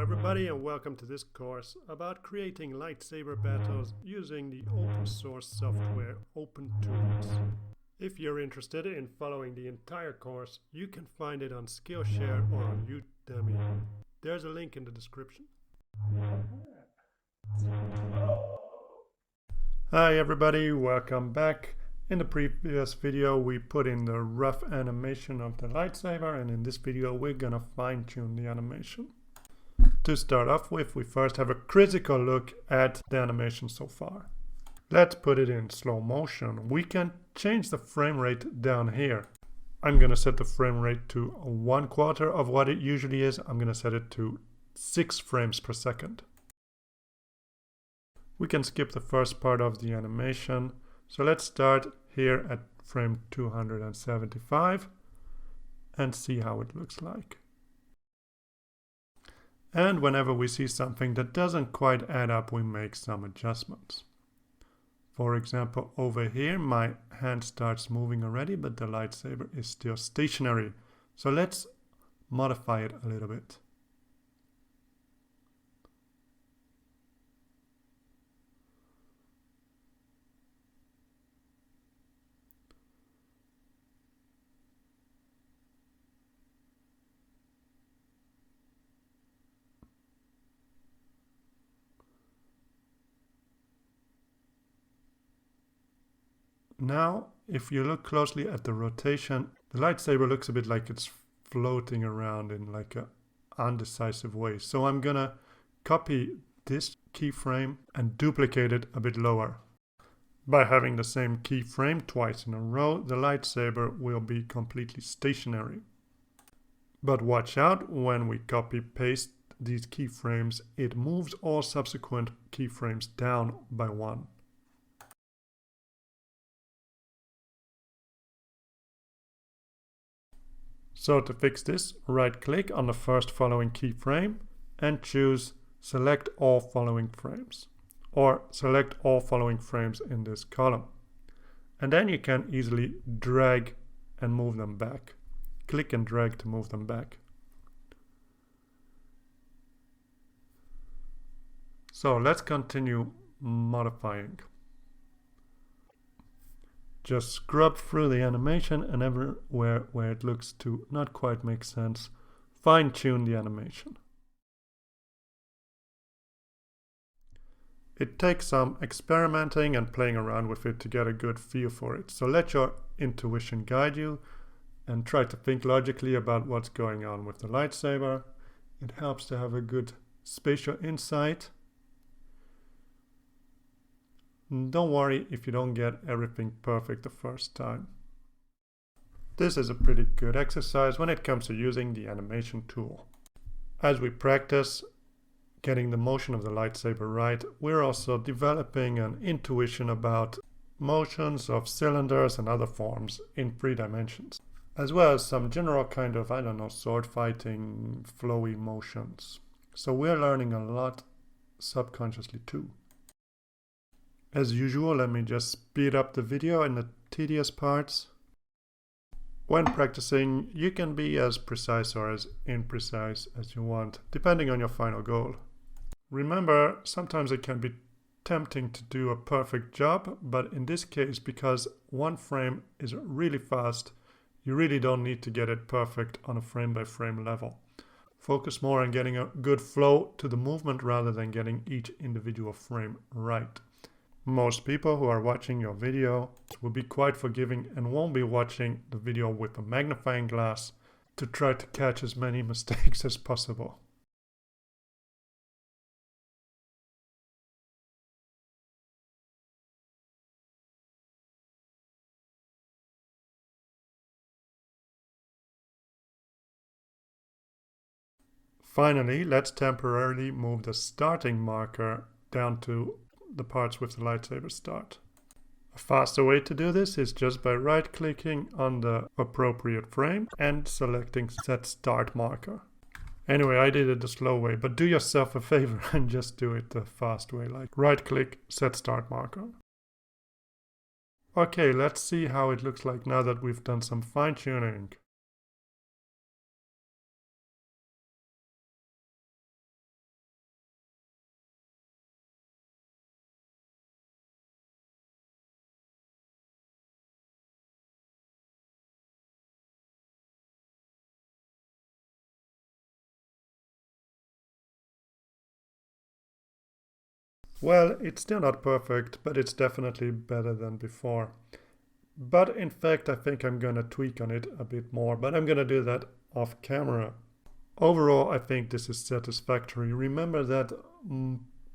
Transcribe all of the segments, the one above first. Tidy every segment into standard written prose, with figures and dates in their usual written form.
everybody, and welcome to this course about creating lightsaber battles using the open source software Opentoonz. If you're interested in following the entire course, you can find it on Skillshare or on Udemy. There's a link in the description. Hi everybody, welcome back. In the previous video we put in the rough animation of the lightsaber, and in this video we're gonna fine-tune the animation. To start off with, we first have a critical look at the animation so far. Let's put it in slow motion. We can change the frame rate down here. I'm gonna set the frame rate to 1/4 of what it usually is. I'm gonna set it to 6 frames per second. We can skip the first part of the animation. So let's start here at frame 275 and see how it looks like. And whenever we see something that doesn't quite add up, we make some adjustments. For example, over here my hand starts moving already, but the lightsaber is still stationary. So let's modify it a little bit. Now, if you look closely at the rotation, the lightsaber looks a bit like it's floating around in like a undecisive way. So I'm gonna copy this keyframe and duplicate it a bit lower. By having the same keyframe twice in a row, the lightsaber will be completely stationary. But watch out, when we copy paste these keyframes, it moves all subsequent keyframes down by 1. So to fix this, right-click on the first following keyframe and choose Select All Following Frames, or select all following frames in this column. And then you can easily drag and move them back. Click and drag to move them back. So let's continue modifying. Just scrub through the animation, and everywhere where it looks to not quite make sense, fine-tune the animation. It takes some experimenting and playing around with it to get a good feel for it. So let your intuition guide you and try to think logically about what's going on with the lightsaber. It helps to have a good spatial insight. Don't worry if you don't get everything perfect the first time. This is a pretty good exercise when it comes to using the animation tool. As we practice getting the motion of the lightsaber right, we're also developing an intuition about motions of cylinders and other forms in 3 dimensions, as well as some general kind of, sword fighting, flowy motions. So we're learning a lot subconsciously too. As usual, let me just speed up the video in the tedious parts. When practicing, you can be as precise or as imprecise as you want, depending on your final goal. Remember, sometimes it can be tempting to do a perfect job, but in this case, because one frame is really fast, you really don't need to get it perfect on a frame-by-frame level. Focus more on getting a good flow to the movement rather than getting each individual frame right. Most people who are watching your video will be quite forgiving and won't be watching the video with a magnifying glass to try to catch as many mistakes as possible. Finally, let's temporarily move the starting marker down to the parts with the lightsaber start. A faster way to do this is just by right-clicking on the appropriate frame and selecting Set Start Marker. Anyway, I did it the slow way, but do yourself a favor and just do it the fast way, like right-click, Set Start Marker. Okay, let's see how it looks like now that we've done some fine-tuning. Well, it's still not perfect, but it's definitely better than before. But in fact, I think I'm gonna tweak on it a bit more, but I'm gonna do that off camera. Overall, I think this is satisfactory. Remember that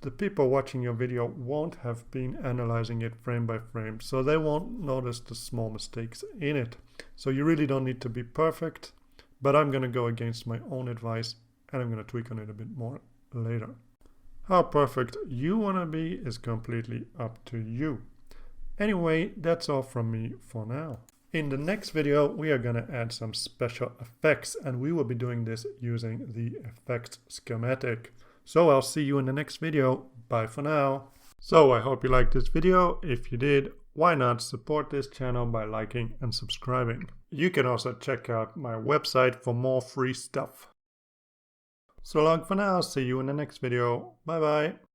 the people watching your video won't have been analyzing it frame by frame, so they won't notice the small mistakes in it. So you really don't need to be perfect, but I'm gonna go against my own advice and I'm gonna tweak on it a bit more later. How perfect you wanna be is completely up to you. Anyway, that's all from me for now. In the next video, we are gonna add some special effects, and we will be doing this using the effects schematic. So I'll see you in the next video. Bye for now. So I hope you liked this video. If you did, why not support this channel by liking and subscribing? You can also check out my website for more free stuff. So long for now. See you in the next video. Bye bye.